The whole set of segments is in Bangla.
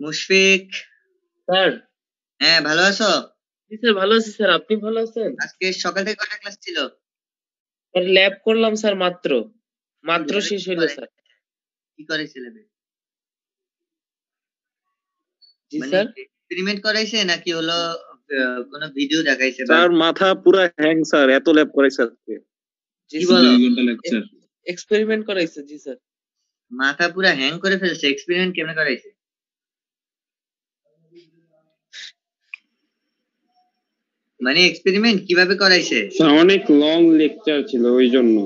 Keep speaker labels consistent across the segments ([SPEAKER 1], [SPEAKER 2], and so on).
[SPEAKER 1] মুশফিক,
[SPEAKER 2] স্যার।
[SPEAKER 1] হ্যাঁ ভালো আছো?
[SPEAKER 2] জি স্যার, ভালো আছি স্যার। আপনি ভালো আছেন?
[SPEAKER 1] আজকে সকাল থেকে কয়টা ক্লাস ছিল?
[SPEAKER 2] স্যার ল্যাব করলাম স্যার, মাত্র শেষ হইলো স্যার।
[SPEAKER 1] কি করেছিলে?
[SPEAKER 2] জি
[SPEAKER 1] মানে
[SPEAKER 2] স্যার।
[SPEAKER 1] এক্সপেরিমেন্ট করাইছে নাকি হলো কোনো ভিডিও দেখাইছে?
[SPEAKER 3] স্যার মাথা পুরা হ্যাং স্যার, এত ল্যাব করাইছে আজকে।
[SPEAKER 2] জি
[SPEAKER 1] কি
[SPEAKER 2] স্যার,
[SPEAKER 1] বলো?
[SPEAKER 4] 2 ঘন্টা লেকচার।
[SPEAKER 2] এক্সপেরিমেন্ট করাইছে। জি স্যার।
[SPEAKER 1] মাথা পুরা হ্যাং করে ফেলছে। এক্সপেরিমেন্ট কেমনে করাইছে? মানে এক্সপেরিমেন্ট কিভাবে করাইছে?
[SPEAKER 3] স্যার অনেক লং লেকচার ছিল ওই জন্য।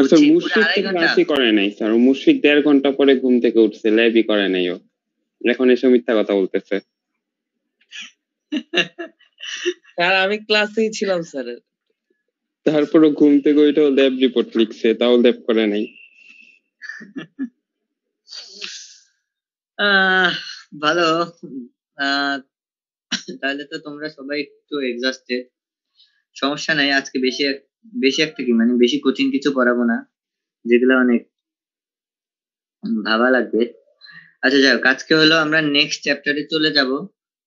[SPEAKER 3] স্যার মুশফিক তো ক্লাসই করে নাই স্যার, মুশফিক 1.5 ঘন্টা পরে ঘুম থেকে উঠছে, ল্যাবই করে নাই ও। এখন এসে মিথ্যা কথা বলতেছে।
[SPEAKER 2] স্যার আমি ক্লাসেই ছিলাম স্যার।
[SPEAKER 3] তারপরও ঘুম থেকে ওইটাও ল্যাব রিপোর্ট লিখছে, তাও ল্যাব করে নাই।
[SPEAKER 1] ভালো। তাহলে তো তোমরা সবাই একটু এক্সস্টেড। সমস্যা নাই, আজকে বেশি একটা কি মানে বেশি কোচিং কিছু পড়াবো না, যেগুলো অনেক ভাবা লাগবে। আচ্ছা যাই হোক, আজকে হলো আমরা নেক্সট চ্যাপ্টারে চলে যাব,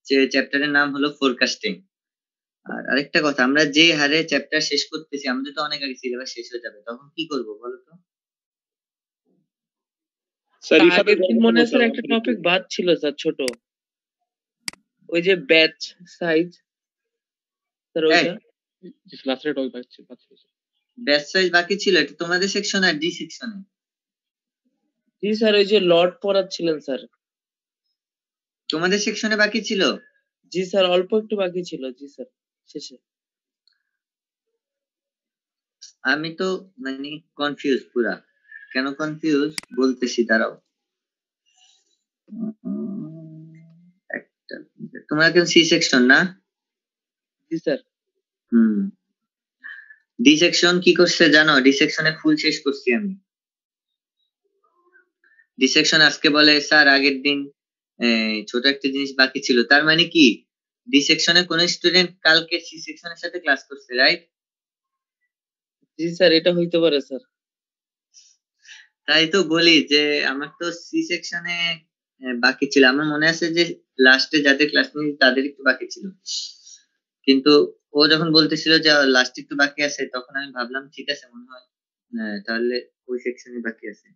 [SPEAKER 1] যে চ্যাপ্টারের নাম হলো ফোরকাস্টিং। আর আরেকটা কথা, আমরা যে হারে চ্যাপ্টার শেষ করতেছি, আমাদের তো অনেক আগে সিলেবাস শেষ হয়ে যাবে, তখন কি করব বলো তো?
[SPEAKER 2] স্যার আগের দিন মনে হয় স্যার একটা টপিক বাদ ছিল স্যার, ছোট, ওই যে ব্যাচ সাইজ স্যার, ওইটা ক্লাসের টপিক বাদ ছিল।
[SPEAKER 1] ব্যাচ সাইজ বাকি ছিল, এটা তোমাদের সেকশন আর ডি সেকশনে।
[SPEAKER 2] জি স্যার, ওই যে লট পড়াচ্ছিলেন স্যার।
[SPEAKER 1] তোমাদের সেকশনে বাকি ছিল?
[SPEAKER 2] জি স্যার, অল্প একটু বাকি ছিল। জি স্যার, শেষে।
[SPEAKER 1] আমি তো মানে কনফিউজ পুরা। কেন কনফিউজ বলতেছি, দাঁড়াও। একটা, তোমরা কেন সি সেকশন না?
[SPEAKER 2] জি স্যার।
[SPEAKER 1] ডি সেকশন কি করছে জানো? ডি সেকশনে ফুল শেষ করছি আমি। ডি সেকশন আজকে বলে স্যার আগের দিন ছোট একটা জিনিস বাকি ছিল। তার মানে কি ডি সেকশনে কোন স্টুডেন্ট কালকে সি সেকশনের সাথে ক্লাস করছে, রাইট?
[SPEAKER 2] জি স্যার, এটা হইতে পারে স্যার।
[SPEAKER 1] তাই তো বলি যে আমার তো সি সেকশনে বাকি ছিল। আমার মনে আছে যে লাস্টে যাদের ক্লাস নিয়েছি তাদের একটু বাকি ছিল, কিন্তু ও যখন বলতেছিল যে লাস্ট একটু বাকি আছে, তখন আমি ভাবলাম ঠিক আছে, মনে হয় তাহলে ওই সেকশনে বাকি আছে।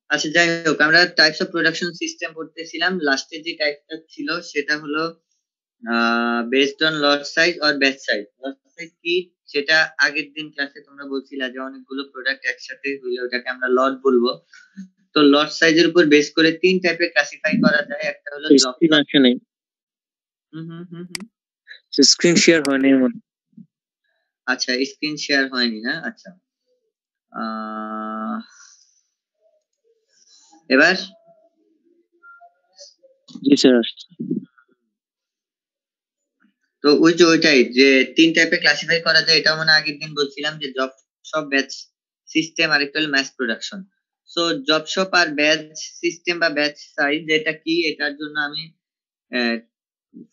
[SPEAKER 1] আচ্ছা যাই হোক, আমরা টাইপস অফ প্রোডাকশন সিস্টেম পড়তেছিলাম। লাস্টে যে টাইপটা ছিল সেটা হলো based on lot size or batch size. Lot size কি সেটা আগের দিন ক্লাসে তোমরা বলছিলা যে অনেকগুলো প্রোডাক্ট একসাথে হইলে ওটাকে আমরা লট বলবো। তো লট সাইজের উপর বেস করে 3 টাইপে ক্লাসিফাই করা যায়। একটা হলো
[SPEAKER 2] স্ক্রিন আসে নাই। স্ক্রিন শেয়ার হয়নি এমন।
[SPEAKER 1] আচ্ছা, স্ক্রিন শেয়ার হয়নি না? আচ্ছা, এবার
[SPEAKER 2] জি স্যার।
[SPEAKER 1] তো ওইটাই যে 3 টাইপে ক্লাসিফাই করা যায়, এটা মানে আগের দিন বলছিলাম যে জব শপ, ব্যাচ সিস্টেম, আর একটা হলো mass production. So job shop আর ব্যাচ সিস্টেম বা ব্যাচ সাইজ এটা কি, এটার জন্য আমি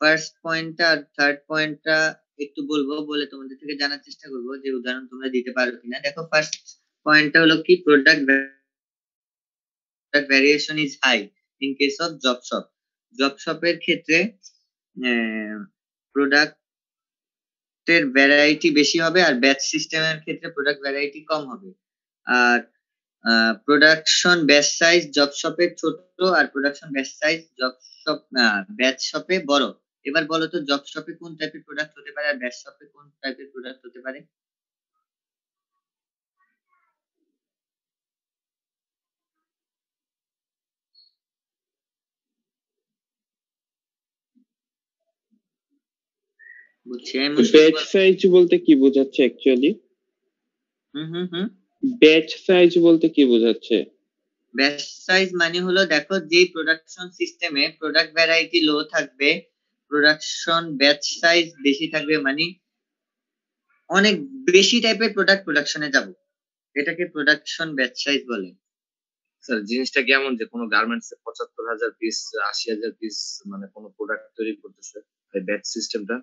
[SPEAKER 1] ফার্স্ট পয়েন্টটা আর থার্ড পয়েন্টটা একটু বলবো, বলে তোমাদের থেকে জানার চেষ্টা করবো যে উদাহরণ তোমরা দিতে পারো কিনা। দেখো, ফার্স্ট পয়েন্টটা হলো কি, product variation is high in case of job shop. Job শপের ক্ষেত্রে প্রোডাক্টের ভ্যারাইটি বেশি হবে, আর ব্যাচ সিস্টেমের ক্ষেত্রে প্রোডাক্ট ভ্যারাইটি কম হবে। আর প্রোডাকশন ব্যাচ সাইজ জব শপে ছোট, আর production batch size job shop batch শপে বড়। এবার বলো তো, জব শপে কোন টাইপের প্রোডাক্ট হতে পারে আর ব্যাচ শপে কোন টাইপের প্রোডাক্ট হতে পারে?
[SPEAKER 3] ব্যাচ সাইজ বলতে কি বোঝাচ্ছে অ্যাকচুয়ালি? ব্যাচ সাইজ বলতে কি বোঝাচ্ছে?
[SPEAKER 1] ব্যাচ সাইজ মানে হলো, দেখো, যে প্রোডাকশন সিস্টেমে প্রোডাক্ট ভ্যারাইটি লো থাকবে, প্রোডাকশন ব্যাচ সাইজ বেশি থাকবে, মানে অনেক বেশি টাইপের প্রোডাক্ট প্রোডাকশনে যাব, এটাকে প্রোডাকশন ব্যাচ সাইজ বলে।
[SPEAKER 4] স্যার জিনিসটা কেমন যে কোনো গার্মেন্টস ৭৫,০০০ পিস ৮০,০০০ পিস মানে কোনো প্রোডাক্ট তৈরি করতেছে, এই ব্যাচ সিস্টেমটা।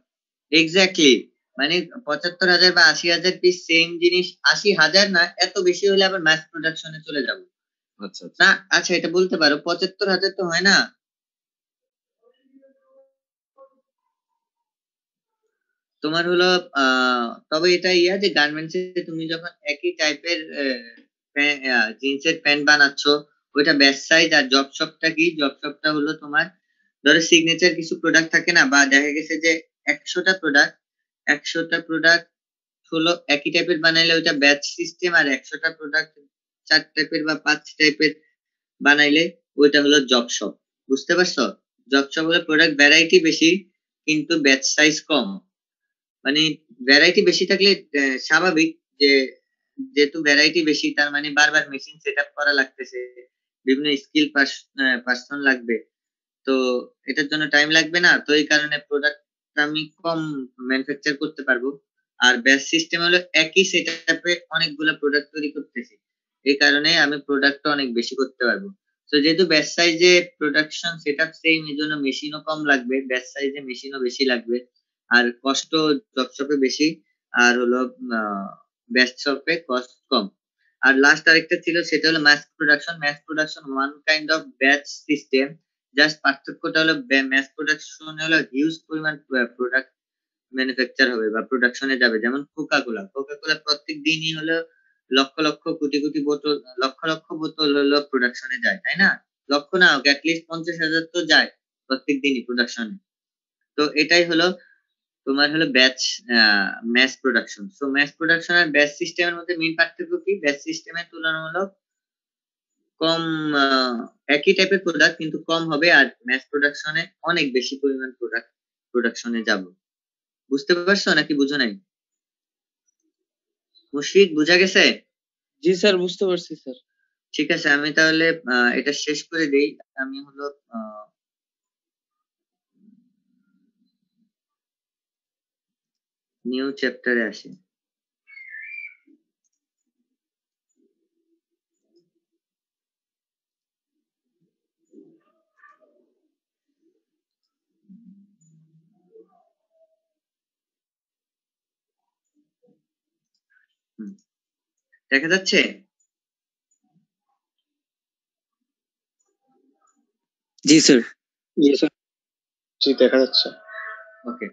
[SPEAKER 1] এক্স্যাক্টলি, মানে ৭৫,০০০ বা ৮০,০০০ পিস সেম জিনিস, ৮০,০০০ না, এত বেশি হলে আবার মাস প্রোডাকশনে চলে যাব।
[SPEAKER 4] আচ্ছা আচ্ছা
[SPEAKER 1] না আচ্ছা এটা বলতে পারো 75,000 তো হয় না, তোমার হলো তবে এটা যে গার্মেন্টস এ তুমি যখন একই টাইপের জিন্সের প্যান্ট বানাচ্ছ, ওইটা ব্যাচ সাইজ। আর জব শপটা কি, জব শপটা হলো তোমার ধরো সিগনেচার কিছু প্রোডাক্ট থাকে না, বা দেখা গেছে যে 100টা প্রোডাক্ট হলো একই টাইপের বানাইলে ওইটা ব্যাচ সিস্টেম, আর 100টা প্রোডাক্ট 4 টাইপের বা 5 টাইপের বানাইলে ওইটা হলো জব শপ। বুঝতে পারছো? জব শপ হলো প্রোডাক্ট ভ্যারাইটি বেশি কিন্তু ব্যাচ সাইজ কম। মানে ভ্যারাইটি বেশি থাকলে স্বাভাবিক যে যেহেতু ভ্যারাইটি বেশি তার মানে বারবার মেশিন সেট আপ করা লাগতেছে, বিভিন্ন স্কিল পার্সন লাগবে, তো এটার জন্য টাইম লাগবে না, তো এই কারণে প্রোডাক্ট আমি কম ম্যানুফ্যাকচার করতে পারবো। আর ব্যাচ সিস্টেম হলো একই সেট আপে অনেকগুলো প্রোডাক্ট তৈরি করতেছি, এই কারণে আমি প্রোডাক্টটা অনেক বেশি করতে পারবো। তো যেহেতু ব্যাচ সাইজে প্রোডাকশন সেট আপ সেম, এই জন্য মেশিনও কম লাগবে, ব্যাচ সাইজে মেশিনও বেশি লাগবে, আর কষ্ট জব শপে বেশি, আর হলো ব্যাচ শপে কস্ট কম। আর লাস্ট আরেকটা ছিল সেটা হলো mass production. Mass production one kind of batch system, just পার্থক্যটা হলো ম্যাস প্রোডাকশন হলো হিউজ পরিমাণ প্রোডাক্ট ম্যানুফ্যাকচার হবে বা প্রোডাকশনে যাবে। যেমন কোকা কোলা প্রত্যেক দিনই হলো লক্ষ লক্ষ কোটি কোটি বোতল, লক্ষ লক্ষ বোতল হলো প্রোডাকশনে যায়, তাই না? লক্ষ না, অ্যাটলিস্ট 50,000 তো যায় প্রত্যেক দিনই প্রোডাকশনে। তো এটাই হলো তোমার হলো batch mass production. So mass production আর ব্যাচ সিস্টেমের মধ্যে মেইন পার্থক্য কি, ব্যাচ সিস্টেমের তুলনামূলক কম একই টাইপের প্রোডাক্ট কিন্তু কম হবে, আর ম্যাস প্রোডাকশনে অনেক বেশি পরিমাণ প্রোডাক্ট প্রোডাকশনে যাব। বুঝতে পারছো নাকি বুঝো নাই? মুশফিক বুঝা গেছে?
[SPEAKER 2] জি স্যার, বুঝতে পারছি স্যার।
[SPEAKER 1] ঠিক আছে, আমি তাহলে এটা শেষ করে দেই। আমি হলো নিউ চ্যাপ্টারে আসি। দেখা যাচ্ছে?
[SPEAKER 2] জি স্যার।
[SPEAKER 3] জি স্যার, জি দেখা যাচ্ছে।
[SPEAKER 1] ওকে,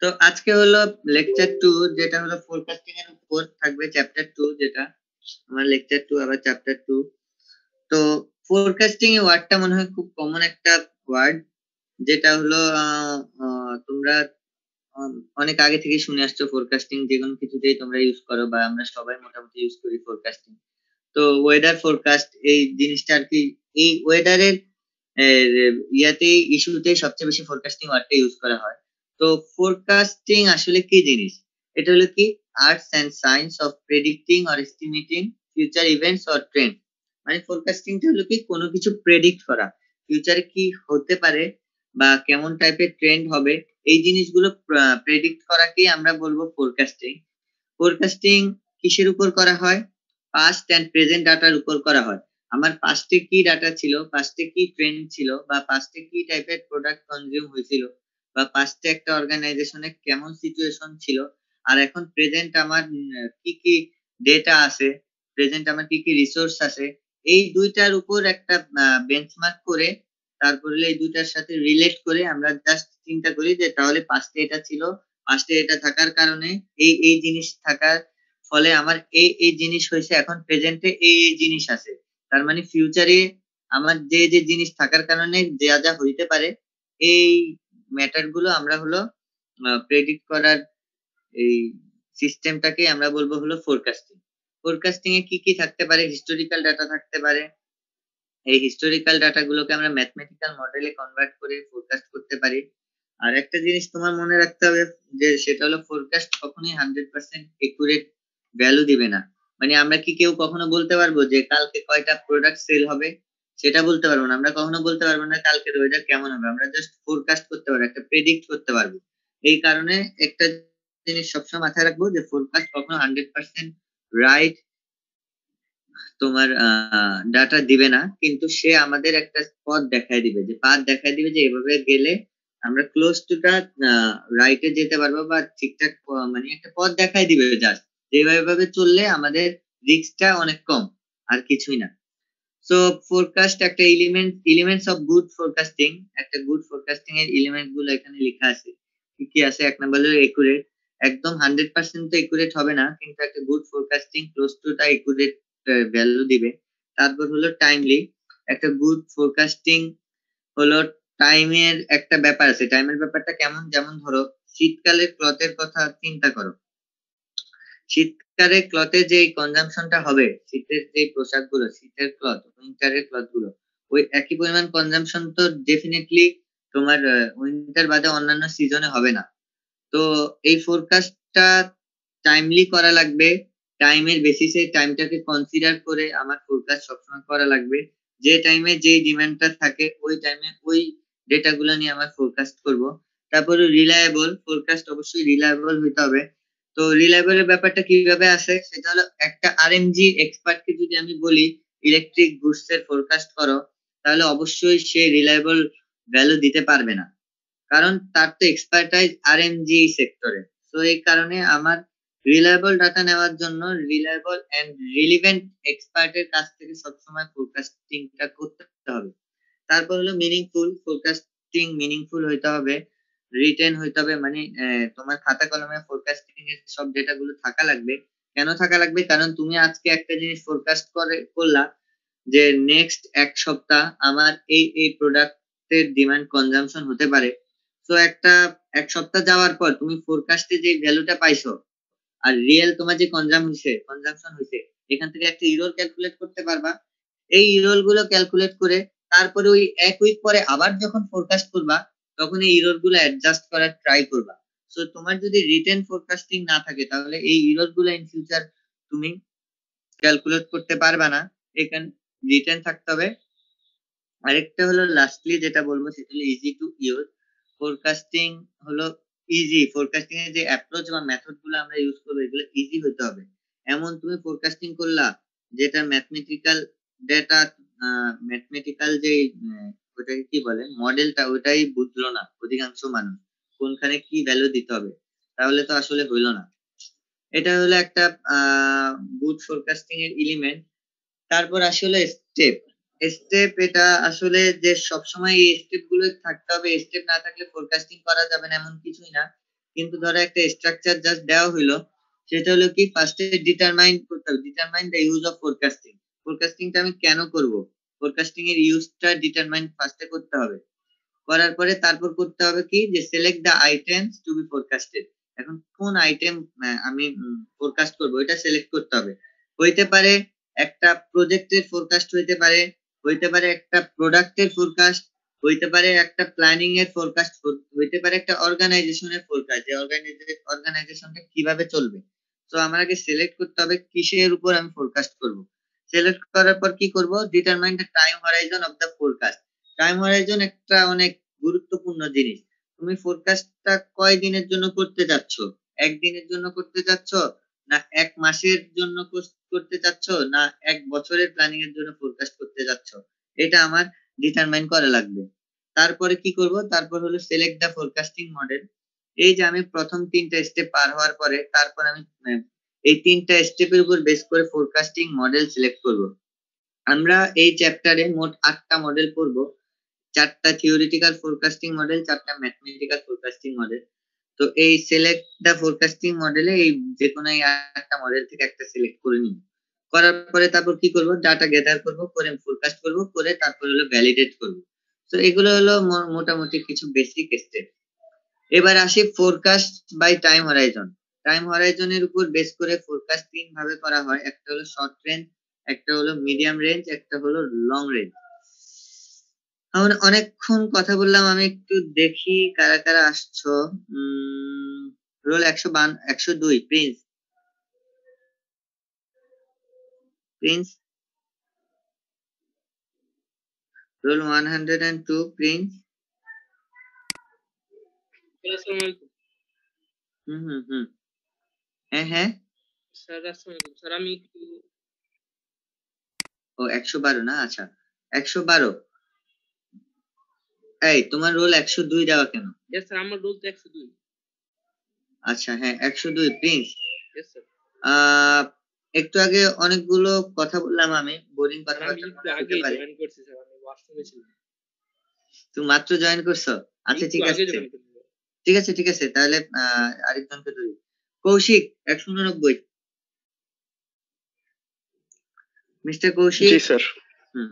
[SPEAKER 1] তো আজকে হলো লেকচার 2, যেটা হলো ফোরকাস্টিং এর উপর থাকবে, চ্যাপ্টার 2 যেটা আমার লেকচার 2 আবার চ্যাপ্টার 2। তো ফোরকাস্টিং এর ওয়ার্ডটা মনে হয় খুব কমন একটা ওয়ার্ড, যেটা হলো তোমরা অনেক আগে থেকে শুনে আসছো। ফোরকাস্টিং যে কোনো কিছুতেই তোমরা ইউজ করো, বা আমরা সবাই মোটামুটি ইউজ করি ফোরকাস্টিং। তো ওয়েদার ফোরকাস্ট এই জিনিসটা আর কি, এই ওয়েদারের ইয়াতে ইস্যুতে সবচেয়ে বেশি ফোরকাস্টিং ওয়ার্ডটা ইউজ করা হয়। তো ফোরকাস্টিং আসলে কি জিনিস? এটা হলো কি arts and science of predicting or estimating future events or trend. মানে ফোরকাস্টিংটা হলো কি কোনো কিছু প্রেডিক্ট করা, ফিউচারে কি হতে পারে বা কেমন টাইপের ট্রেন্ড হবে, এই জিনিসগুলো প্রেডিক্ট করাকেই আমরা বলবো ফোরকাস্টিং। ফোরকাস্টিং কিসের উপর করা হয়? পাস্ট এন্ড প্রেজেন্ট ডাটার উপর করা হয়। আমার পাস্টে কি ডাটা ছিল, পাস্টে কি ট্রেন্ড ছিল, বা পাস্টে কি টাইপের প্রোডাক্ট কনজিউম হয়েছিল, বা পাস্টে একটা অর্গানাইজেশনে কেমন সিচুয়েশন ছিল, আর এখন প্রেজেন্ট আমার কি কি ডেটা আছে, প্রেজেন্ট আমার কি কি রিসোর্স আছে, এই দুইটার উপর একটা বেঞ্চমার্ক করে, তারপরে এই দুইটার সাথে রিলেট করে আমরা জাস্ট চিন্তা করি যে তাহলে পাস্টে এটা ছিল, পাস্টে এটা থাকার কারণে এই এই জিনিস থাকার ফলে আমার এই এই জিনিস হয়েছে, এখন প্রেজেন্টে এই এই জিনিস আছে। তার মানে ফিউচারে আমার যে যে জিনিস থাকার কারণে যা যা হইতে পারে, এই ম্যাটার গুলো আমরা হলো প্রেডিক্ট করার এই সিস্টেমটাকে আমরা বলবো হলো ফোরকাস্টিং। ফোরকাস্টিং এ কি কি থাকতে পারে? হিস্টোরিক্যাল ডাটা থাকতে পারে, এই হিস্টোরিক্যাল ডাটা গুলোকে আমরা ম্যাথমেটিক্যাল মডেলে কনভার্ট করে ফোরকাস্ট করতে পারি। আর একটা জিনিস তোমার মনে রাখতে হবে, যে সেটা হলো ফোরকাস্ট কখনোই 100% একুরেট ভ্যালু দিবে না। মানে আমরা কি কেউ কখনো বলতে পারবো যে কালকে কয়টা প্রোডাক্ট সেল হবে? সেটা বলতে পারবো না। আমরা কখনো বলতে পারবো না কালকের ওয়েদার কেমন হবে, আমরা জাস্ট ফোরকাস্ট করতে পারবো, একটা প্রেডিক্ট করতে পারবো। এই কারণে একটা জিনিস সবসময় মাথায় রাখবো যে ফোরকাস্ট কখনো 100% রাইট তোমার ডাটা দিবে না, কিন্তু সে আমাদের একটা পথ দেখায় দিবে, যে পাথ দেখায় দিবে যে এভাবে গেলে আমরা ক্লোজ টু দা রাইটে যেতে পারবো, বা ঠিকঠাক মানে একটা পথ দেখায় দিবে জাস্ট, যেভাবে চললে আমাদের রিস্কটা অনেক কম, আর কিছুই না। সো ফোরকাস্ট একটা এলিমেন্টস অফ গুড ফোরকাস্টিং, একটা গুড ফোরকাস্টিং এর এলিমেন্ট গুলো এখানে লেখা আছে। কি কি আছে? এক নাম্বার হলো একুরেট, একদম 100% তো একুরেট হবে না, কিন্তু একটা গুড ফোরকাস্টিং ক্লোজ টু টা একুরেট ভ্যালু দিবে। তারপর হলো টাইমলি, একটা গুড ফোরকাস্টিং হলো টাইমের একটা ব্যাপার আছে। টাইমের ব্যাপারটা কেমন? যেমন ধরো শীতকালের ক্লথের কথা চিন্তা করো, শীতকালে ক্লথের যে কনজাম্পশনটা হবে, শীতের যে পোশাকগুলো, শীতের ক্লথ, উইন্টারের ক্লথ গুলো, ওই একই পরিমাণ কনজাম্পশন তো ডেফিনেটলি তোমার উইন্টার বাদে অন্যান্য সিজনে হবে না। তো এই ফোরকাস্টটা টাইমলি করা লাগবে, টাইমের বেসিসে টাইমটাকে কনসিডার করে আমার ফোরকাস্ট সবসময় করা লাগবে। যে টাইমে যে ডিমান্ডটা থাকে ওই টাইমে ওই ডেটা গুলো নিয়ে আমার ফোরকাস্ট করব। তারপরে রিলায়েবল, ফোরকাস্ট অবশ্যই রিলায়েবল হইতে হবে। তো রিলায়েবলের ব্যাপারটা কিভাবে আসে? সেটা হলো একটা আরএমজি এক্সপার্টকে যদি আমি বলি ইলেকট্রিক গুডস এর ফোরকাস্ট করো, তাহলে অবশ্যই সে রিলায়েবল ভ্যালু দিতে পারবে না, কারণ তার তো এক্সপার্টাইজ আরএমজি সেক্টরে। তো এই কারণে আমার রিলায়েবল ডাটা নেওয়ার জন্য রিলায়েবল এন্ড রিলিভেন্ট এক্সপার্টের কাছ থেকে সবসময় ফোরকাস্টিংটা করতে হবে। তারপর হলো মিনিংফুল, ফোরকাস্টিং মিনিংফুল হইতে হবে, রিটেন হইতে হবে, মানে তোমার খাতা কলমে ফোরকাস্টিং এর সব ডেটা গুলো থাকা লাগবে। কেন থাকা লাগবে? কারণ তুমি আজকে একটা জিনিস ফোরকাস্ট করলা যে নেক্সট এক সপ্তাহ আমার এই এই প্রোডাক্টের ডিমান্ড কনজাম্পশন হতে পারে। তো একটা এক সপ্তাহ যাওয়ার পর তুমি ফোরকাস্টে যে ভ্যালুটা পাইছো আর রিয়েল তোমার যে কনজাম্পশন হয়েছে, এখান থেকে একটা ইরোর ক্যালকুলেট করতে পারবা। এই ইরোর গুলো ক্যালকুলেট করে তারপরে ওই এক উইক পরে আবার যখন ফোরকাস্ট করবা, তখন এই ইরোর গুলো অ্যাডজাস্ট করার ট্রাই করবা। সো তোমার যদি রিটেন ফোরকাস্টিং না থাকে, তাহলে এই ইরোর গুলো ইন ফিউচার তুমি ক্যালকুলেট করতে পারবা না, এখানে রিটেন থাকতে হবে। আরেকটা হলো লাস্টলি যেটা বলবো সেটা হলো ইজি টু ইউজ। ফোরকাস্টিং হলো ইজি, ফোরকাস্টিং এর যে অ্যাপ্রোচ বা মেথড গুলো আমরা ইউজ করবো এগুলো ইজি হতে হবে। এমন তুমি ফোরকাস্টিং করলা যেটা ম্যাথমেটিক্যাল ডেটা, ম্যাথমেটিক্যাল যে ওটাকে কি বলে মডেলটা, ওটাই বুঝলো না অধিকাংশ মানুষ, কোনখানে কি ভ্যালু দিতে হবে, তাহলে তো আসলে হইলো না। এটা হলো একটা গুড ফোরকাস্টিং এর এলিমেন্ট। তারপর আসলে স্টেপ, স্টেপ এটা আসলে যে সবসময় এই স্টেপ গুলো থাকতে হবে, স্টেপ না থাকলে ফোরকাস্টিং করা যাবে না এমন কিছুই না। কিন্তু ধরো একটা স্ট্রাকচার জাস্ট দেওয়া হইলো, সেটা হলো কি ফার্স্টে ডিটারমাইন করতে হবে, determine the use of forecasting. ফোরকাস্টিংটা আমি কেন করব, ফোরকাস্টিং এর ইউজটা ডিটারমাইন ফার্স্টে করতে হবে। করার পরে তারপর করতে হবে কি, যে select the items to be forecasted. এখন কোন আইটেম আমি ফোরকাস্ট করব এটা সিলেক্ট করতে হবে। হইতে পারে একটা প্রজেক্টের ফোরকাস্ট, হইতে পারে একটা প্রোডাক্টের ফোরকাস্ট, হইতে পারে একটা প্ল্যানিং এর ফোরকাস্ট, হইতে পারে একটা অর্গানাইজেশনের ফোরকাস্ট, যে অর্গানাইজেশনটা কিভাবে চলবে। তো আমার আগে সিলেক্ট করতে হবে কিসের উপর আমি ফোরকাস্ট করব। সিলেক্ট করার পর কি করব, determine the time Horizon of the forecast. Time Horizon একটা অনেক গুরুত্বপূর্ণ জিনিস। তুমি ফোরকাস্টটা কয় দিনের জন্য করতে যাচ্ছ? একদিনের জন্য করতে যাচ্ছ, না এক মাসের জন্য করতে চাচ্ছ, না এক বছরের প্ল্যানিং এর জন্য ফোরকাস্ট করতে যাচ্ছ? এটা আমার ডিটারমাইন করা লাগবে। তারপরে কি করব, তারপর হলো সিলেক্ট দা ফোরকাস্টিং মডেল। এই যে আমি প্রথম তিনটা স্টেপ পার হওয়ার পরে তারপর আমি এই তিনটা স্টেপের উপর বেস করে ফোরকাস্টিং মডেল সিলেক্ট করব। আমরা এই চ্যাপ্টারে মোট 8টা মডেল পড়বো, 4টা থিওরিটিক্যাল ফোরকাস্টিং মডেল, 4টা ম্যাথমেটিক্যাল ফোরকাস্টিং মডেল। তো এই সিলেক্ট দা ফোরকাস্টিং মডেলে এই যে কোনো একটা মডেল থেকে একটা সিলেক্ট করে নিব। করার পরে তারপর কি করব, ডাটা গ্যাদার করব, করে ফোরকাস্ট করব, করে তারপর হলো ভ্যালিডেট করব। তো এগুলো হলো মোটামুটি কিছু বেসিক স্টেপ। এবার আসি forecast by time horizon. Time হরাইজনের উপর বেস করে ফোরকাস্ট তিন ভাবে করা হয়, একটা হলো শর্ট রেঞ্জ, একটা হলো মিডিয়াম রেঞ্জ, একটা হলো লং রেঞ্জ। আমরা অনেকক্ষণ কথা বললাম, আমি একটু দেখি কারা কারা আসছো। Roll 102 Prince, roll 102 Prince.
[SPEAKER 2] আসসালামু আলাইকুম।
[SPEAKER 1] হুম হ্যাঁ
[SPEAKER 2] স্যার আসসালামু আলাইকুম স্যার, আমি একটু
[SPEAKER 1] ও 112 না, আচ্ছা 112। এই তোমার রোল 102 দেওয়া কেন?
[SPEAKER 2] यस স্যার, আমার রোল তো 102।
[SPEAKER 1] আচ্ছা হ্যাঁ 102 প্রিন্স।
[SPEAKER 2] Yes sir.
[SPEAKER 1] একটু আগে অনেকগুলো কথা বললাম আমি, বোরিং
[SPEAKER 2] স্যার আমি
[SPEAKER 1] কথাবার্তা
[SPEAKER 2] একটু
[SPEAKER 1] মনে হতে
[SPEAKER 2] আগেই
[SPEAKER 1] পারে।
[SPEAKER 2] জয়েন করছি স্যার, আমি ওয়াশরুমে ছিলাম।
[SPEAKER 1] তুমি মাত্র জয়েন করছো? আচ্ছা
[SPEAKER 2] একটু
[SPEAKER 1] ঠিক
[SPEAKER 2] আগে
[SPEAKER 1] আছে
[SPEAKER 2] জয়েন করছি।
[SPEAKER 1] ঠিক আছে তাহলে আরেকজনকে ধরি। কৌশিক 189। মিস্টার
[SPEAKER 5] জি
[SPEAKER 1] কৌশিক।
[SPEAKER 5] স্যার।
[SPEAKER 1] হুম।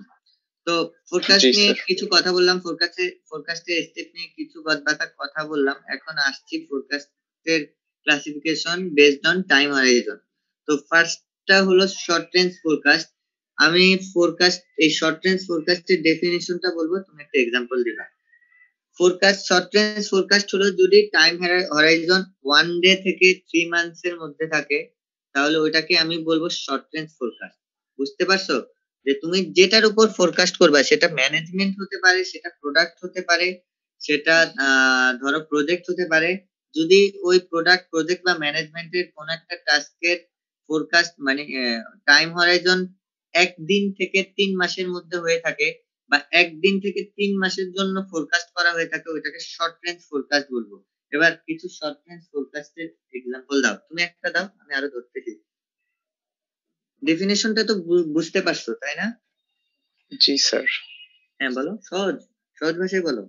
[SPEAKER 1] তো ফোরকাস্ট
[SPEAKER 5] জি
[SPEAKER 1] নিয়ে
[SPEAKER 5] স্যার।
[SPEAKER 1] কিছু কথা বললাম, ফোরকাস্টের স্টেপ নিয়ে কিছু বাদবাকা কথা বললাম। এখন আসছি ফোরকাস্টের classification based on time horizon. তো ফার্স্টটা হলো শর্ট রেঞ্জ ফোরকাস্ট। আমি এই শর্ট রেঞ্জ ফোরকাস্টের ডেফিনিশনটা বলবো, তুমি একটা এক্সাম্পল দিবা। শর্ট রেঞ্জ ফোরকাস্ট হলো যদি টাইম হরাইজন 1 ডে থেকে 3 মান্থস এর মধ্যে থাকে, তাহলে ওইটাকে আমি বলবো শর্ট রেঞ্জ ফোরকাস্ট। বুঝতে পারছো? যে তুমি যেটার উপর ফোরকাস্ট করবা, সেটা ম্যানেজমেন্ট হতে পারে, সেটা প্রোডাক্ট হতে পারে, সেটা ধরো প্রজেক্ট হতে পারে। যদি ওই প্রজেক্ট বা ম্যানেজমেন্টের কোন একটা টাস্কের ফোরকাস্ট মানে টাইম হরাইজন 1 দিন থেকে 3 মাসের মধ্যে হয়ে থাকে, বা 1 দিন থেকে 3 মাসের জন্য ফোরকাস্ট করা হয়ে থাকে, ওইটাকে শর্ট রেঞ্জ ফোরকাস্ট বলবো। এবার কিছু শর্ট রেঞ্জ ফোরকাস্টের এক্সাম্পল দাও, তুমি একটা দাও, আমি আরো ধরতেছি। ডেফিনেশনটা তো বুঝতে পারছো তাই না?
[SPEAKER 5] জি স্যার।
[SPEAKER 1] হ্যাঁ বলো, সহজ ভাষায় বলো,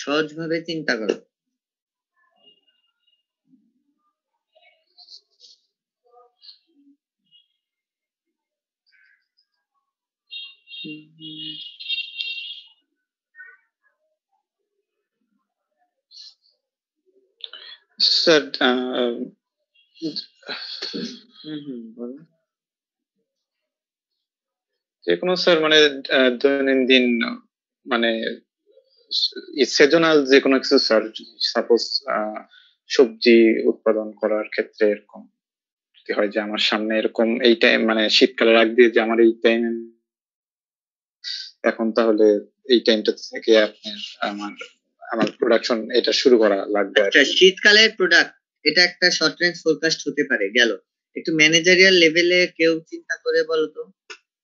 [SPEAKER 1] সহজ ভাবে চিন্তা করো।
[SPEAKER 5] স্যার
[SPEAKER 1] বলো।
[SPEAKER 5] যে কোনো স্যার মানে দৈনন্দিন মানে সিজনাল যে কোনো কিছু স্যার, সাপোজ সবজি উৎপাদন করার ক্ষেত্রে এরকম যদি হয় যে আমার সামনে এরকম এই টাইম মানে শীতকালের আগ দিয়ে যে আমার এই টাইম এখন, তাহলে এই টাইমটা থেকে আপনার আমার আমার প্রোডাকশন এটা শুরু করা লাগবে।
[SPEAKER 1] আচ্ছা, শীতকালের প্রোডাক্ট, এটা একটা শর্ট রেঞ্জ ফোরকাস্ট হতে পারে। গেল একটু ম্যানেজারিয়াল লেভেলে কেউ চিন্তা করে বলো তো,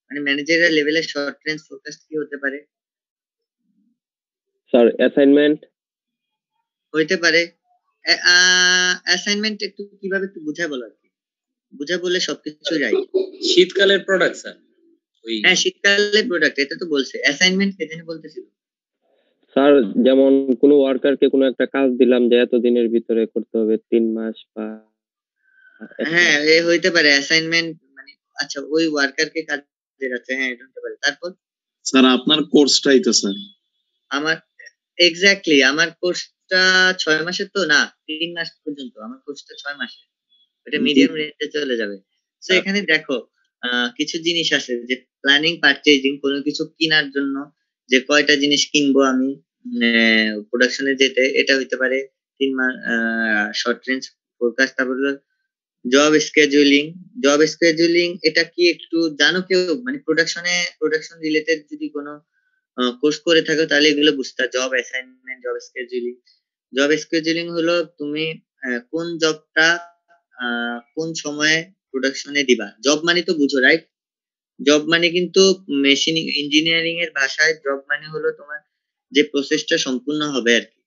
[SPEAKER 1] মানে ম্যানেজারিয়াল লেভেলে শর্ট রেঞ্জ ফোরকাস্ট কি হতে পারে?
[SPEAKER 3] স্যার অ্যাসাইনমেন্ট
[SPEAKER 1] হইতে পারে। অ্যাসাইনমেন্ট একটু কিভাবে একটু বুঝায় বলো আর কি, বুঝায় বললে সবকিছু রাইট।
[SPEAKER 4] শীতকালের প্রোডাক্ট স্যার।
[SPEAKER 1] হ্যাঁ শীতকালের প্রোডাক্ট, এটা তো বলছে। অ্যাসাইনমেন্ট কে জানি বলতেছিল?
[SPEAKER 3] স্যার যেমন কোনো ওয়ার্কারকে কোনো একটা কাজ দিলাম যে এত দিনের ভিতরে করতে হবে, 3 মাস বা
[SPEAKER 1] হ্যাঁ এ হইতে পারে অ্যাসাইনমেন্ট মানে। আচ্ছা ওই ওয়ার্কারকে কাজে রাখছে, হ্যাঁ এটা হতে পারে। তারপর
[SPEAKER 6] স্যার আপনার কোর্সটাই তো স্যার।
[SPEAKER 1] আমার এক্স্যাক্টলি আমার কোর্সটা 6 মাসের তো না, 3 মাস পর্যন্ত আমার কোর্সটা 6 মাসের। এটা মিডিয়াম রেঞ্জে চলে যাবে। তো এখানে দেখো কিছু জিনিস আছে যে প্ল্যানিং পারচেজিং, কোনো কিছু কেনার জন্য যে কয়টা জিনিস কিনবো আমি প্রোডাকশনে যেতে, এটা হইতে পারে 3 মাস শর্ট রেঞ্জ ফোরকাস্ট। তারপর জব স্কেজুলিং এটা কি একটু জানো কেউ? মানে প্রোডাকশন রিলেটেড যদি কোনো কোর্স করে থাকো তাহলে এগুলো বুঝতে। জব অ্যাসাইনমেন্ট, জব স্কেজুলিং হলো তুমি কোন জবটা কোন সময়ে প্রোডাকশনে দিবা। জব মানে তো বুঝো রাইট? জব মানে কিন্তু মেশিন ইঞ্জিনিয়ারিং এর ভাষায় জব মানে হলো তোমার যে প্রসেসটা সম্পূর্ণ হবে আর কি,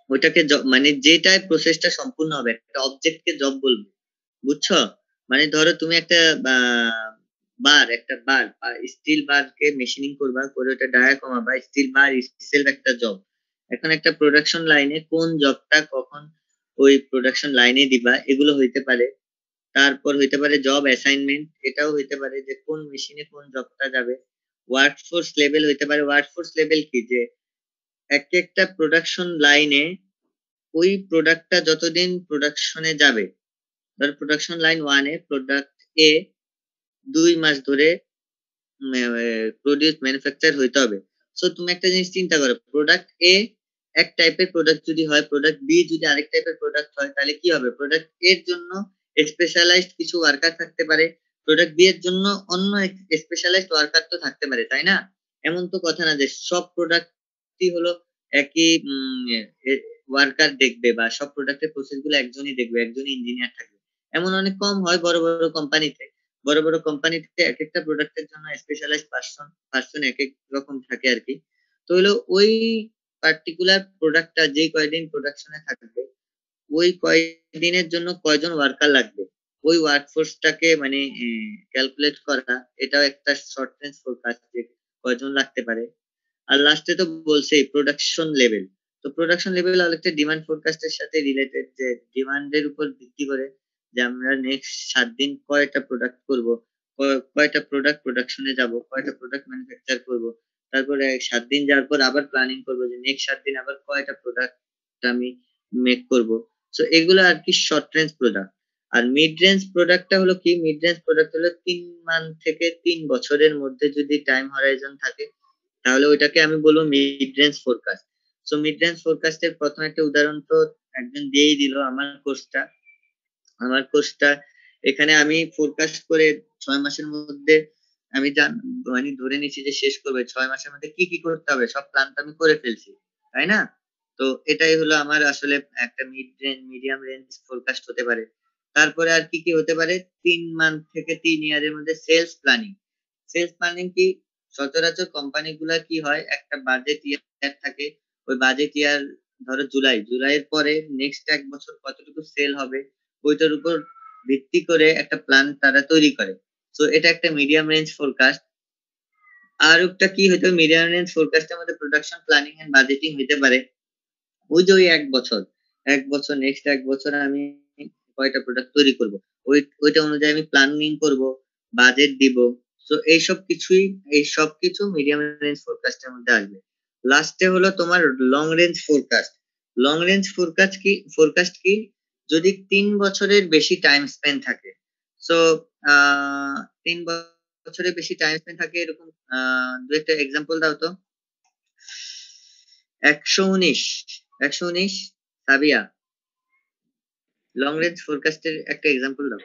[SPEAKER 1] ওইটাকে মানে যেটাই প্রসেসটা সম্পূর্ণ হবে, একটা অবজেক্টকে জব বলবো। বুঝছো? মানে ধরো তুমি একটা বার স্টিল বার কে মেশিনিং করবা, করে ওটা ডায়া কমাবা, স্টিল বার সেলফ একটা জব। এখন একটা প্রোডাকশন লাইনে কোন জবটা কখন ওই প্রোডাকশন লাইনে দিবা, এগুলো হইতে পারে। তারপর হইতে পারে জব অ্যাসাইনমেন্ট, এটাও হইতে পারে যে কোন মেশিনে কোন জবটা যাবে। ওয়ার্কফোর্স লেভেল হইতে পারে। ওয়ার্কফোর্স লেভেল কি, যে এক একটা প্রোডাকশন লাইনে ওই প্রোডাক্টটা যতদিন প্রোডাকশনে যাবে, ধর প্রোডাকশন লাইন 1 এ প্রোডাক্ট এ 2 মাস ধরে প্রডিউস ম্যানুফ্যাকচার হইতে হবে। সো তুমি একটা জিনিস চিন্তা করো, প্রোডাক্ট এ এক টাইপের প্রোডাক্ট যদি হয়, প্রোডাক্ট বি যদি আরেক টাইপের প্রোডাক্ট হয়, তাহলে কি হবে? প্রোডাক্ট এর জন্য স্পেশালাইজড কিছু ওয়ার্কার থাকতে পারে, প্রোডাক্ট বি এর জন্য অন্য স্পেশালাইজড ওয়ার্কার তো থাকতে পারে, তাই না? এমন তো কথা না যে সব প্রোডাক্টই হলো একই ওয়ার্কার দেখবে, বা সব প্রোডাক্টের প্রসেস গুলো একজনই দেখবে, একজনই ইঞ্জিনিয়ার থাকবে। এমন অনেক কম হয় বড় বড় কোম্পানিতে। বড় বড় কোম্পানিতে এক একটা প্রোডাক্টের জন্য স্পেশালাইজড পার্সন এক এক রকম থাকে আর কি। তো হলো ওই পার্টিকুলার প্রোডাক্টটা যে কয়দিন প্রোডাকশনে থাকবে, ওই কয়দিনের জন্য কয়জন ওয়ার্কার লাগবে, ওই ওয়ার্কফোর্সটাকে মানে ক্যালকুলেট করা, এটাও একটা শর্ট রেঞ্জ ফোরকাস্ট যে কয়জন লাগতে পারে। আর লাস্টে তো বলছেই প্রোডাকশন লেভেল। তো প্রোডাকশন লেভেল অনেকটা ডিমান্ড ফোরকাস্টের সাথে রিলেটেড, যে ডিমান্ডের উপর ভিত্তি করে যে আমরা নেক্সট 7 দিন কয়টা প্রোডাক্ট করব, কয়টা প্রোডাক্ট প্রোডাকশনে যাব, কয়টা প্রোডাক্ট ম্যানুফ্যাকচার করব, তারপরে 7 দিন যাওয়ার পর আবার প্ল্যানিং করব যে নেক্সট 7 দিন আবার কয়টা প্রোডাক্ট আমি মেক করব। সো এগুলো আর কি শর্ট রেঞ্জ প্রোডাক্ট। আর মিড রেঞ্জ প্রোডাক্টটা হলো কি, মিড রেঞ্জ প্রোডাক্ট হলো 3 মান্থ থেকে 3 বছরের মধ্যে যদি টাইম হরাইজন থাকে তাহলে ওইটাকে আমি বলবো mid range forecast. So mid range ফোরকাস্টের প্রথম একটা উদাহরণ তো একজন দিয়েই দিল, আমার কোর্সটা এখানে আমি ফোরকাস্ট করে 6 মাসের মধ্যে আমি মানে ধরে নিচ্ছি যে শেষ করবে, 6 মাসের মধ্যে কি কি করতে হবে সব প্ল্যান তো আমি করে ফেলছি, তাই না? তো এটাই হলো আমার আসলে একটা মিডিয়াম রেঞ্জ ফোরকাস্ট হতে পারে। তারপরে আর কি কি হতে পারে, 3 মান্থ থেকে 3 ইয়ারের মধ্যে সেলস প্ল্যানিং কি, সচরাচর কোম্পানি গুলা কি হয়, একটা বাজেট ইয়ার থাকে, ওই বাজেট ইয়ার ধরো জুলাইয়ের পরে নেক্সট 1 বছর কতটুকু সেল হবে ওইটার উপর ভিত্তি করে একটা প্ল্যান তারা তৈরি করে। তো এটা একটা মিডিয়াম রেঞ্জ ফোরকাস্ট। আর একটা কি হইতে মিডিয়াম রেঞ্জ ফোরকাস্টের মধ্যে প্রোডাকশন প্ল্যানিং এন্ড বাজেটিং হইতে পারে। ওই যে ওই 1 বছর নেক্সট 1 বছর আমি কয়টা প্রোডাক্ট তৈরি করব, ওইটা অনুযায়ী আমি প্ল্যানিং করব, বাজেট দিব। তো এই সব কিছু মিডিয়াম রেঞ্জ ফোরকাস্টের মধ্যে আসবে। লাস্টে হলো তোমার লং রেঞ্জ ফোরকাস্ট কি যদি 3 বছরের বেশি টাইম স্পেন্ড থাকে। সো 3 বছরের বেশি টাইম স্পেন্ড থাকে এরকম দু একটা এক্সাম্পল দাও তো। 119 সাবিয়া, লং রেঞ্জ ফোরকাস্টের একটা এক্সাম্পল দাও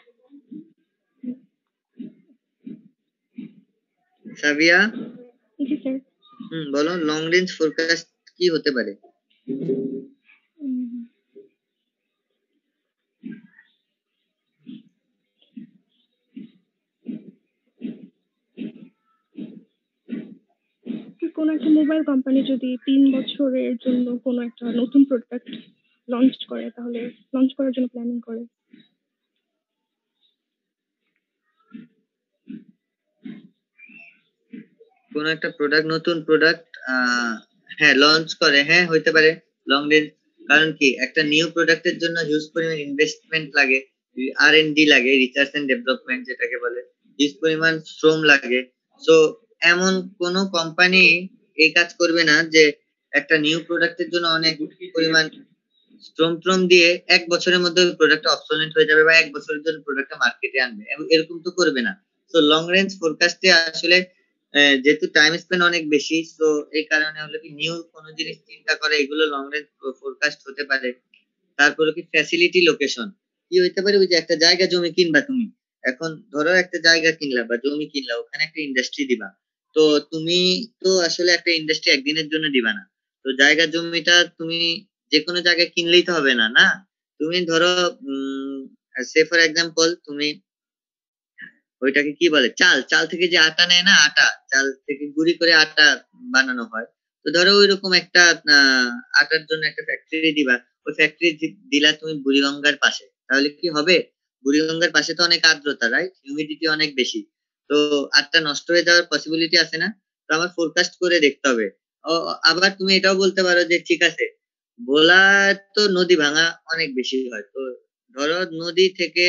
[SPEAKER 1] সাবিয়া।
[SPEAKER 7] জি স্যার।
[SPEAKER 1] বলো লং রেঞ্জ ফোরকাস্ট কি হতে পারে?
[SPEAKER 7] কোন একটা মোবাইল কোম্পানি যদি 3 বছরের জন্য কোন একটা নতুন প্রোডাক্ট লঞ্চ করে, তাহলে লঞ্চ করার জন্য প্ল্যানিং করে।
[SPEAKER 1] কোন একটা নতুন প্রোডাক্ট হ্যাঁ লঞ্চ করে, হ্যাঁ হইতে পারে লং রেঞ্জ। কারণ কি, একটা নিউ প্রোডাক্টের জন্য হিউজ পরিমাণ ইনভেস্টমেন্ট লাগে, R&D লাগে, রিসার্চ এন্ড ডেভেলপমেন্ট যেটাকে বলে, হিউজ পরিমাণ শ্রম লাগে। সো এমন কোন কোম্পানি এই কাজ করবে না যে একটা নিউ প্রোডাক্টের জন্য অনেক পরিমাণ শ্রম দিয়ে 1 বছরের মধ্যে প্রোডাক্ট অবসোলেট হয়ে যাবে বা 1 বছরের জন্য প্রোডাক্টটা মার্কেটে আনবে, এরকম তো করবে না। তো লং রেঞ্জ ফোরকাস্টে আসলে যেহেতু টাইম স্পেন্ড অনেক বেশি, তো এই কারণে হলো কি নিউ কোন জিনিস চিন্তা করে, এগুলো লং রেঞ্জ ফোরকাস্ট হতে পারে। তারপরে কি ফ্যাসিলিটি লোকেশন কি হইতে পারে, ওই যে একটা জায়গা জমি কিনবা তুমি, এখন ধরো একটা জায়গা কিনলা বা জমি কিনলা, ওখানে একটা ইন্ডাস্ট্রি দিবা। তো তুমি তো আসলে একটা ইন্ডাস্ট্রি একদিনের জন্য দিবা না। তো জায়গা জমিটা তুমি যে কোনো জায়গায় কিনলেই তো হবে না, না? তুমি ধরো সে ফর এক্সাম্পল তুমি ওইটাকে কি বলে, চাল থেকে যে আটা নেয় না, চাল থেকে গুঁড়ি করে আটা বানানো হয়। তো ধরো ওইরকম একটা আটার জন্য একটা ফ্যাক্টরি দিবা, ওই ফ্যাক্টরি দিলা তুমি বুড়িগঙ্গার পাশে, তাহলে কি হবে, বুড়িগঙ্গার পাশে তো অনেক আর্দ্রতা, রাইট, হিউমিডিটি অনেক বেশি, তো আটটা নষ্ট হয়ে যাওয়ার পসিবিলিটি আছে না? তো আমার ফোরকাস্ট করে দেখতে হবে। আবার তুমি এটাও বলতে পারো যে ঠিক আছে, ভোলা তো নদী ভাঙা অনেক বেশি হয়, তো ধরো নদী থেকে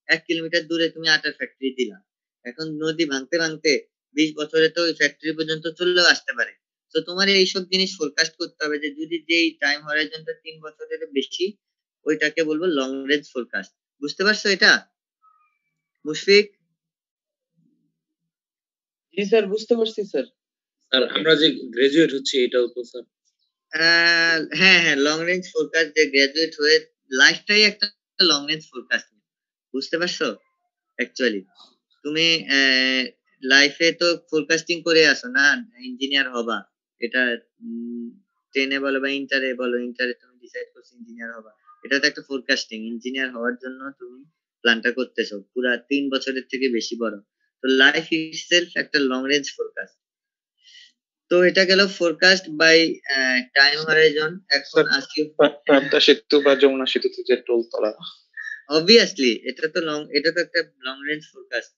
[SPEAKER 1] 1 কিলোমিটার দূরে তুমি আটার ফ্যাক্টরি দিলা, এখন নদী ভাঙতে ভাঙতে 20 বছরে তো ওই ফ্যাক্টরি পর্যন্ত চলেও আসতে পারে। তো তোমার এইসব জিনিস ফোরকাস্ট করতে হবে, যে যদি যেই টাইম হরাইজনটা 3 বছরের বেশি, ওইটাকে বলবো লং রেঞ্জ ফোরকাস্ট। বুঝতে পারছো এটা মুশফিক?
[SPEAKER 2] জি স্যার, বুঝতে পারছি স্যার।
[SPEAKER 8] স্যার আমরা যে গ্রাজুয়েট হচ্ছি এটাও তো স্যার।
[SPEAKER 1] হ্যাঁ হ্যাঁ, লং রেঞ্জ ফোরকাস্ট যে গ্রাজুয়েট হয়ে লাইফটাই একটা লং রেঞ্জ ফোরকাস্ট। বুঝতে পারছো? অ্যাকচুয়ালি তুমি লাইফে তো ফোরকাস্টিং করে আসো না, ইঞ্জিনিয়ার হবা, এটা 10-এ বলো বা ইন্টারে তুমি ডিসাইড করছো ইঞ্জিনিয়ার হবা, এটা তো একটা ফোরকাস্টিং। ইঞ্জিনিয়ার হওয়ার জন্য তুমি প্ল্যানটা করতেছো পুরা 3 বছরের থেকে বেশি বড়। তো লাইফ ইটসেলফ একটা লং রেঞ্জ ফোরকাস্ট। তো এটা গেল ফোরকাস্ট বাই টাইম হরাইজন। এখন আসি
[SPEAKER 5] পদ্মা সেতু বা যমুনা সেতুতে যে টোল তোলা,
[SPEAKER 1] অবভিয়াসলি এটা তো একটা লং রেঞ্জ ফোরকাস্ট।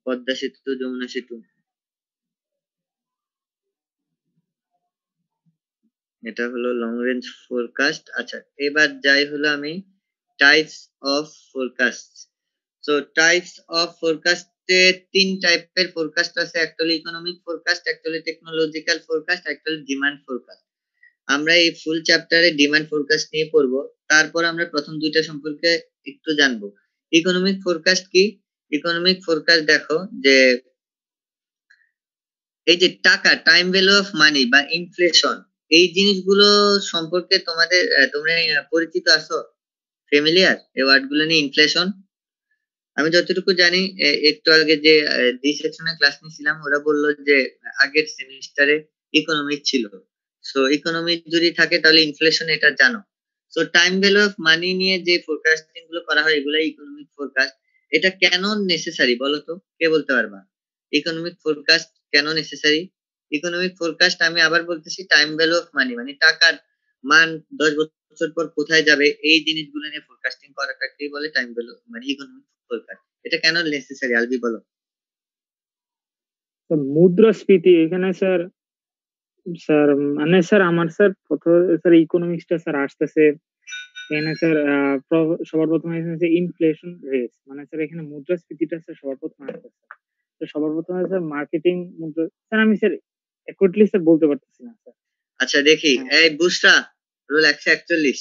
[SPEAKER 1] পদ্মা সেতু, যমুনা সেতু, এটা হলো লং রেঞ্জ ফোরকাস্ট। আচ্ছা, এবার যাই হলো আমি types of forecast. So types of ফোরকাস্টে 3 টাইপের ফোরকাস্ট আছে। একটা হলো ইকোনমিক ফোরকাস্ট, একটা হলো টেকনোলজিক্যাল ফোরকাস্ট, একটা হলো ডিমান্ড ফোরকাস্ট। আমরা এই ফুল চ্যাপ্টারে ডিমান্ড ফোরকাস্ট নিয়ে পড়বো, তারপর আমরা প্রথম দুইটা সম্পর্কে একটু জানবো। ইকোনমিক ফোরকাস্ট কি? ইকোনমিক ফোরকাস্ট দেখো যে এই যে টাকা, টাইম ভ্যালু অফ মানি বা ইনফ্লেশন, এই জিনিসগুলো সম্পর্কে তোমরা পরিচিত আছো, ফ্যামিলিয়ার এই ওয়ার্ড গুলো নিয়ে? ইনফ্লেশন আমি যতটুকু জানি, একটু আগে যে ডি সেকশনে ক্লাস নিয়েছিলাম ওরা বললো যে আগের সেমিস্টারে ইকোনমিক ছিল। সো ইকোনমিক যদি থাকে তাহলে ইনফ্লেশন এটা জানো। So time value of money নিয়ে যে ফোরকাস্টিং গুলো করা হয় এগুলো ইকোনমিক ফোরকাস্ট। এটা কেন নেসেসারি বলো তো, কে বলতে পারবা? ইকোনমিক ফোরকাস্ট কেন নেসেসারি? ইকোনমিক ফোরকাস্ট আমি আবার বলতেছি, টাইম ভ্যালু অফ মানি মানে টাকার মান 10 বছর পর কোথায় যাবে এই জিনিসগুলো নিয়ে ফোরকাস্টিং করাটাকেই বলে টাইম ভ্যালু মানে ইকোনমিক ফোরকাস্ট। এটা কেন নেসেসারি আলবি বলো?
[SPEAKER 9] মুদ্রাস্ফীতি এখানে স্যার, মানে স্যার আমার স্যার স্যার ইকোনমিক্সটা স্যার আসতেছে এখানে স্যার সবার প্রথমে এসেছে ইনফ্লেশন রেট, মানে স্যার এখানে মুদ্রাস্ফীতিটা স্যার সবার প্রথমে আসতেছে। তো সবার প্রথমে স্যার মার্কেটিং মুদ্রা, স্যার আমি স্যার অ্যাকুরেটলি স্যার বলতে পারতেছি না স্যার।
[SPEAKER 1] আচ্ছা দেখি, এই বুসরা রুল 141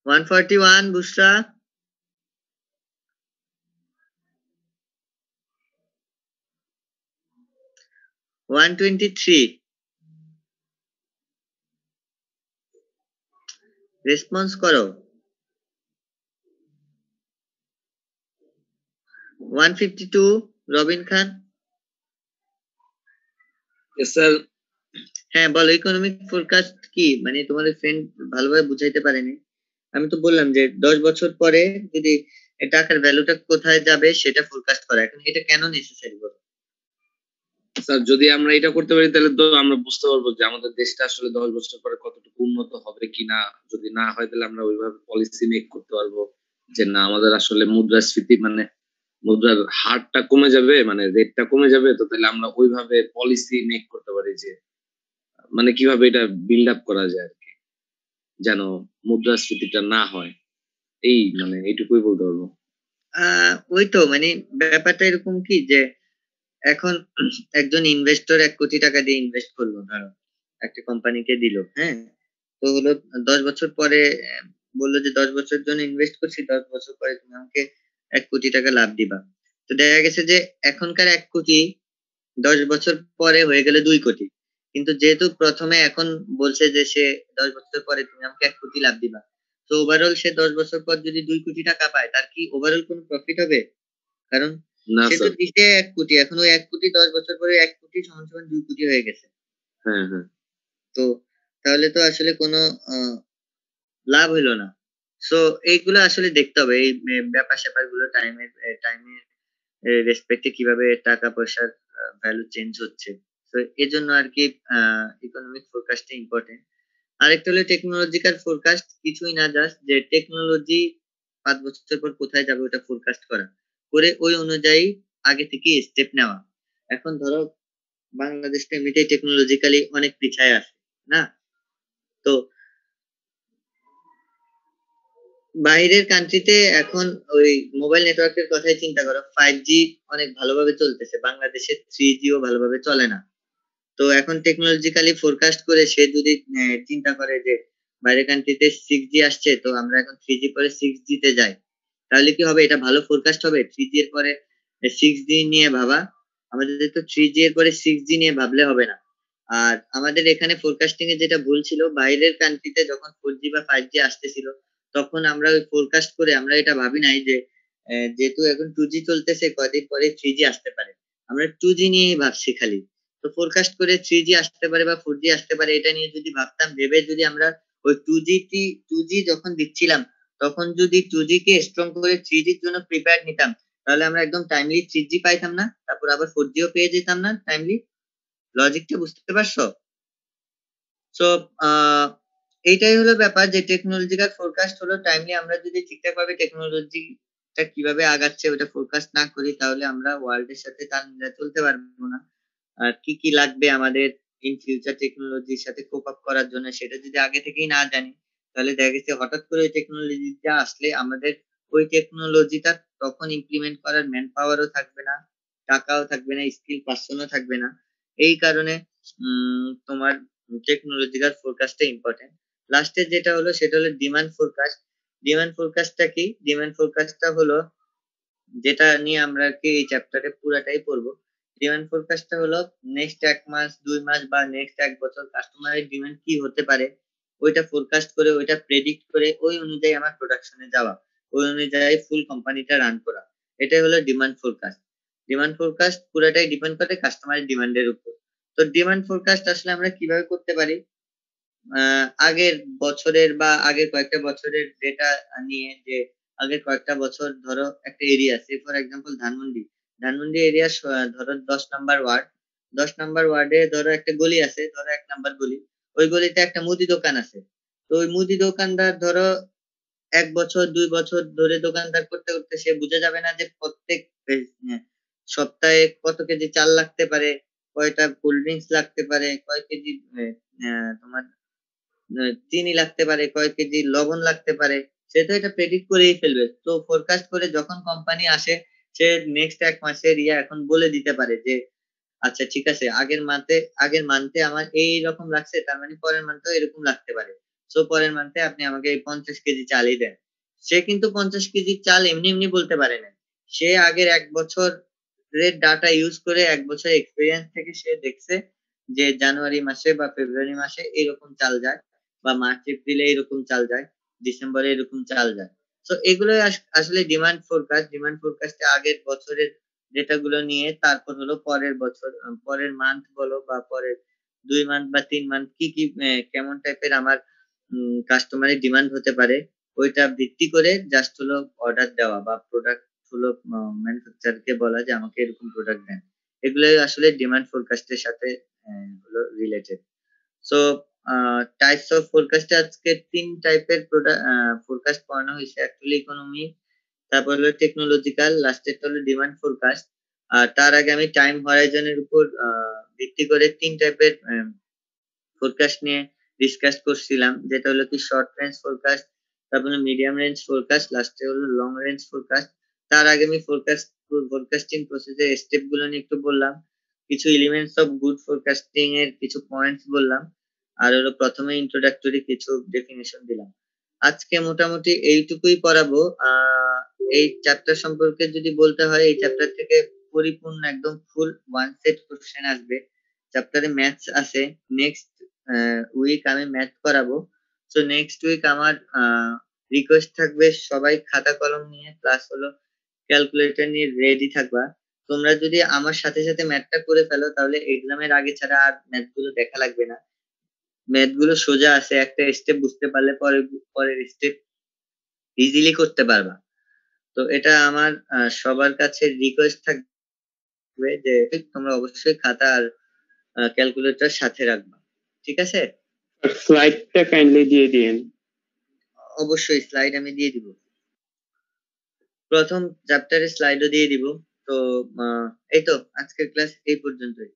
[SPEAKER 1] 141 বুসরা। ওয়ান 123 রেসপন্স করো। 152 রবিন খান।
[SPEAKER 4] স্যার
[SPEAKER 1] হ্যাঁ বলো, ইকোনমিক ফোরকাস্ট কি? মানে তোমাদের ফ্রেন্ড ভালোভাবে বুঝাইতে পারেনি। আমি তো বললাম যে 10 বছর পরে যদি টাকার ভ্যালুটা কোথায় যাবে সেটা ফোরকাস্ট করা। এখন এটা কেন নেসেসারি বলো?
[SPEAKER 4] স্যার যদি আমরা এটা করতে পারি তাহলে তো আমরা বুঝতে পারবো যে আমাদের দেশটা আসলে 10 বছর পরে কতটুকু উন্নত হবে কিনা। যদি না হয় তাহলে আমরা ওইভাবে পলিসি মেক করতে পারবো যে না আমাদের আসলে মুদ্রাস্ফীতি মানে মুদ্রার হারটা কমে যাবে, মানে রেটটা কমে যাবে। তো তাহলে আমরা ওইভাবে পলিসি মেক করতে পারি যে মানে কিভাবে এটা বিল্ড আপ করা যায় আর কি, যেন মুদ্রাস্ফীতিটা না হয়। এই মানে এইটুকুই বলতে পারবো।
[SPEAKER 1] ওই তো মানে ব্যাপারটা এরকম কি যে এখন একজন ইনভেস্টর 1 কোটি টাকা দিয়ে ইনভেস্ট করলো, ধরো একটা কোম্পানিকে দিল, হ্যাঁ। তো হলো 10 বছর পরে বললো যে 10 বছর জন্য ইনভেস্ট করছি, 10 বছর পরে তুমি আমাকে 1 কোটি টাকা লাভ দিবা। তো দেখা গেছে যে এখনকার 1 কোটি 10 বছর পরে হয়ে গেলে 2 কোটি। কিন্তু যেহেতু প্রথমে এখন বলছে যে সে 10 বছর পরে তুমি আমাকে 1 কোটি লাভ দিবা, তো ওভারঅল সে 10 বছর পর যদি 2 কোটি টাকা পায় তার কি ওভারঅল কোনো প্রফিট হবে? কারণ
[SPEAKER 4] না
[SPEAKER 1] সে তো
[SPEAKER 4] স্যার।
[SPEAKER 1] দিছে 1 কোটি, এখন ওই 1 কোটি 10 বছর পরে 1 কোটি সমান সমান 2 কোটি হয়ে গেছে।
[SPEAKER 4] হ্যাঁ হ্যাঁ।
[SPEAKER 1] তো তাহলে তো আসলে কোনো লাভ হইলো না। সো এইগুলো আসলে দেখতে হবে, এই ব্যাপার স্যাপার গুলো টাইমের রেসপেক্টে কিভাবে টাকা পয়সার ভ্যালু চেঞ্জ হচ্ছে। তো এই জন্য আর কি ইকোনমিক ফোরকাস্টটা ইম্পর্টেন্ট। আরেকটা হলো টেকনোলজিক্যাল ফোরকাস্ট, কিছুই না, জাস্ট যে টেকনোলজি 5 বছর পর কোথায় যাবে ওটা ফোরকাস্ট করা, করে ওই অনুযায়ী আগে থেকে স্টেপ নেওয়া। এখন ধরো বাংলাদেশটা এমনিতেই টেকনোলজিক্যালি অনেক পিছায় আছে না? তো বাইরের কান্ট্রিতে এখন ওই মোবাইল নেটওয়ার্কের কথাই চিন্তা করো, 5G অনেক ভালোভাবে চলতেছে, বাংলাদেশে 3Gও ভালোভাবে চলে না। তো এখন টেকনোলজিক্যালি ফোরকাস্ট করে সে যদি চিন্তা করে যে বাইরের কান্ট্রিতে 6G আসছে, তো আমরা এখন 3G পরে 6G তে যাই, তাহলে কি হবে? এটা ভালো ফোরকাস্ট হবে? 3G এর পরে 6G নিয়ে ভাবা? আমাদের তো 3G এর পরে 6G নিয়ে ভাবলে হবে না। আর আমাদের এখানে ফোরকাস্টিং এ যেটা ভুল ছিল, বাইরের কান্ট্রিতে যখন 4G বা 5G আসতেছিল তখন আমরা ওই ফোরকাস্ট করে আমরা এটা ভাবি নাই যে যেহেতু এখন 2G চলতেছে, কয়দিন পরে 3G আসতে পারে, আমরা 2G নিয়েই ভাবছি খালি। তো ফোরকাস্ট করে 3G আসতে পারে বা 4G আসতে পারে এটা নিয়ে যদি ভাবতাম, ভেবে যদি আমরা ওই 2G যখন দিচ্ছিলাম তখন যদি 2G কে স্ট্রং করে 3G র জন্য প্রিপেয়ার নিতাম, তাহলে আমরা একদম টাইমলি 3G পাইতাম না, তারপর আবার 4Gও পেয়ে যেতাম না টাইমলি। লজিকটা বুঝতে পারছো? সো এইটাই হলো ব্যাপার যে টেকনোলজিক্যাল ফোরকাস্ট হলো টাইমলি আমরা যদি ঠিকঠাক ভাবে টেকনোলজিটা কিভাবে আগাচ্ছে ওটা ফোরকাস্ট না করি তাহলে আমরা ওয়ার্ল্ডের সাথে তাল মিলিয়ে চলতে পারবো না। আর কি কি লাগবে আমাদের ইন ফিউচার টেকনোলজির সাথে কোপ আপ করার জন্য সেটা যদি আগে থেকেই না জানি তাহলে দেখা গেছে হঠাৎ করে ওই টেকনোলজিটা আসলে আমাদের ওই টেকনোলজিটা তখন ইমপ্লিমেন্ট করার ম্যান পাওয়ারও থাকবে না, টাকাও থাকবে না, স্কিল পার্সনও থাকবে না। এই কারণে তোমার টেকনোলজিক্যাল ফোরকাস্টটা ইম্পর্টেন্ট। লাস্টে যেটা হলো সেটা হলো ডিমান্ড ফোরকাস্ট। ডিমান্ড ফোরকাস্টটা কি? ডিমান্ড ফোরকাস্টটা হলো যেটা নিয়ে আমরা কি এই চ্যাপ্টারে পুরাটাই পড়বো। ডিমান্ড ফোরকাস্টটা হলো নেক্সট 1 মাস 2 মাস বা নেক্সট 1 বছর কাস্টমারের ডিমান্ড কি হতে পারে ওইটা ফোরকাস্ট করে ওইটা প্রেডিক্ট করে ওই অনুযায়ী আমার প্রোডাকশনে যাওয়া, ওই অনুযায়ী ফুল কোম্পানিটা রান করা, এটাই হলো ডিমান্ড ফোরকাস্ট। ডিমান্ড ফোরকাস্ট পুরাটাই ডিপেন্ড করে কাস্টমারের ডিমান্ডের উপর। তো ডিমান্ড ফোরকাস্ট আসলে আমরা কিভাবে করতে পারি? আগের বছরের বা আগের কয়েকটা বছরের ডেটা নিয়ে, যে আগের কয়েকটা বছর ধরো একটা এরিয়া আছে, ফর এক্সাম্পল ধানমন্ডি এরিয়া ধরো 10 নাম্বার ওয়ার্ড, 10 নাম্বার ওয়ার্ডে ধরো একটা গলি আছে, ধরো 1 নাম্বার গলি, ওই গলিতে একটা মুদি দোকান আছে। তো ওই মুদি দোকানদার ধরো 1 বছর 2 বছর ধরে দোকানদার করতে করতে সে বুঝে যাবে না যে প্রত্যেক সপ্তাহে কত কেজি চাল লাগতে পারে, কয়টা কোল্ড ড্রিঙ্কস লাগতে পারে, কয় কেজি তোমার চিনি লাগতে পারে, কয় কেজি লবণ লাগতে পারে, সে তো এটা প্রেডিক্ট করেই ফেলবে। তো ফোরকাস্ট করে যখন কোম্পানি আসে সে নেক্সট 1 মাসের এখন বলে দিতে পারে যে আচ্ছা ঠিক আছে আগের মান্থে আমার এই রকম লাগছে, তার মানে পরের মান্থেও এরকম লাগতে পারে। সো পরের মান্থে আপনি আমাকে এই 50 কেজি চালই দেন। সে কিন্তু 50 কেজি চাল এমনি এমনি বলতে পারে না, সে আগের 1 বছরের ডাটা ইউজ করে 1 বছর এক্সপিরিয়েন্স থেকে সে দেখছে যে জানুয়ারি মাসে বা ফেব্রুয়ারি মাসে এরকম চাল যায়, বা মার্চ এপ্রিলে এরকম চাল যায়, ডিসেম্বরে এরকম চাল যায়। তো এগুলোই আসলে ডিমান্ড ফোরকাস্ট। ডিমান্ড ফোরকাস্টে আগের বছরের ডেটা গুলো নিয়ে তারপর হলো পরের বছর, পরের মান্থ বলো বা পরের 2 মান্থ বা 3 মান্থ কি কি কেমন টাইপের আমার কাস্টমারের ডিমান্ড হতে পারে ওইটা ভিত্তি করে জাস্ট হলো অর্ডার দেওয়া বা প্রোডাক্ট হলো ম্যানুফ্যাকচার কে বলা যে আমাকে এরকম প্রোডাক্ট দেন। এগুলোই আসলে ডিমান্ড ফোরকাস্টের সাথে হলো রিলেটেড। সো টাইপস অফ ফোরকাস্টে আজকে 3 টাইপের ফোরকাস্ট পড়ানো হয়েছে, অ্যাকচুয়ালি ইকোনমি, তারপর হলো টেকনোলজিক্যাল, লাস্টেরটা হলো ডিমান্ড ফোরকাস্ট। আর তার আগে আমি টাইম হরাইজনের উপর ভিত্তি করে 3 টাইপের ফোরকাস্ট নিয়ে ডিসকাস করছিলাম, যেটা হলো কি শর্ট রেঞ্জ ফোরকাস্ট, তারপর মিডিয়াম রেঞ্জ ফোরকাস্ট, লাস্টে হলো লং রেঞ্জ ফোরকাস্ট। তার আগে আমি ফোরকাস্টিং প্রসেসের স্টেপ গুলো নিয়ে একটু বললাম, কিছু এলিমেন্টস অফ গুড ফোরকাস্টিং এর কিছু পয়েন্টস বললাম, আর হলো প্রথমে ইন্ট্রোডাক্টরি কিছু ডেফিনেশন দিলাম। আজকে মোটামুটি এইটুকুই পড়াবো। এই চ্যাপ্টার সম্পর্কে যদি বলতে হয়, এই চ্যাপ্টার থেকে পরিপূর্ণ একদম ফুল 1 সেট কোশ্চেন আসবে। চ্যাপ্টারে ম্যাথস আছে, নেক্সট উইক আমি ম্যাথ করাবো। সো নেক্সট উইক আমার রিকোয়েস্ট থাকবে সবাই খাতা কলম নিয়ে প্লাস হলো ক্যালকুলেটর নিয়ে রেডি থাকবা। তোমরা যদি আমার সাথে সাথে ম্যাথটা করে ফেলো তাহলে এক্সামের আগে ছাড়া আর ম্যাথ গুলো দেখা লাগবে না। ম্যাথ গুলো সোজা আছে, একটা স্টেপ বুঝতে পারলে পরের স্টেপ ইজিলি করতে পারবা। তো এটা আমার সবার কাছে রিকোয়েস্ট থাকবে যে তোমরা অবশ্যই খাতা আর ক্যালকুলেটর সাথে রাখবা, ঠিক আছে?
[SPEAKER 3] স্লাইডটা কাইন্ডলি দিয়ে দিন।
[SPEAKER 1] অবশ্যই স্লাইড আমি দিয়ে দিব, প্রথম চ্যাপ্টারের স্লাইডও দিয়ে দিব। তো এই তো আজকের ক্লাস এই পর্যন্তই।